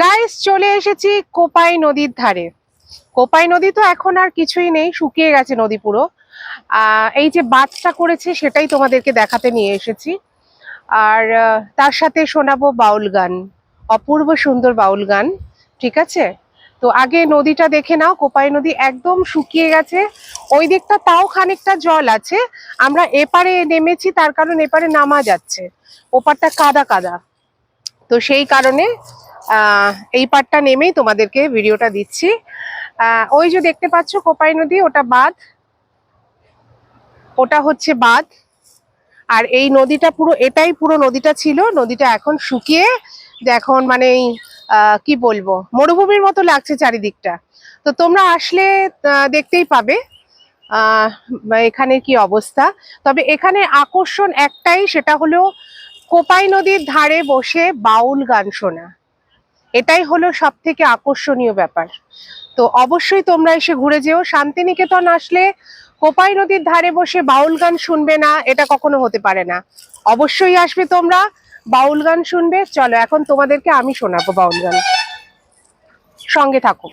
Guys চলে এসেছি কোপাই নদীর ধারে। কোপাই নদী তো এখন আর কিছুই নেই, শুকিয়ে গেছে নদী পুরো। এই যে বাঁধটা করেছে সেটাই তোমাদেরকে দেখাতে নিয়ে এসেছি। আর তার সাথে শোনাবো বাউল গান, অপূর্ব সুন্দর বাউল গান। ঠিক আছে, তো আগে নদীটা দেখে নাও। কোপাই নদী একদম শুকিয়ে গেছে, ওই দিকটা তাও খানিকটা জল আছে। আমরা এপারে নেমেছি তার কারণ এপারে নামা যাচ্ছে, ওপারটা কাদা কাদা। তো সেই কারণে এই পার্টটা নেমেই তোমাদেরকে ভিডিওটা দিচ্ছি। ওই যে দেখতে পাচ্ছ কোপাই নদী, ওটা বাঁধ, ওটা হচ্ছে বাঁধ। আর এই নদীটা পুরো, এটাই পুরো নদীটা ছিল। নদীটা এখন শুকিয়ে এখন মানে কি বলবো, মরুভূমির মতো লাগছে চারিদিকটা। তো তোমরা আসলে দেখতেই পাবে এখানে কি অবস্থা। তবে এখানে আকর্ষণ একটাই, সেটা হলো কোপাই নদীর ধারে বসে বাউল গান শোনা। এটাই হলো সব থেকে আকর্ষণীয় ব্যাপার। তো অবশ্যই তোমরা এসে ঘুরে যেও। শান্তিনিকেতন আসলে কোপাই নদীর ধারে বসে বাউল গান শুনবে না, এটা কখনো হতে পারে না। অবশ্যই আসবে তোমরা, বাউল গান শুনবে। চলো এখন তোমাদেরকে আমি শোনাবো বাউল গান, সঙ্গে থাকো।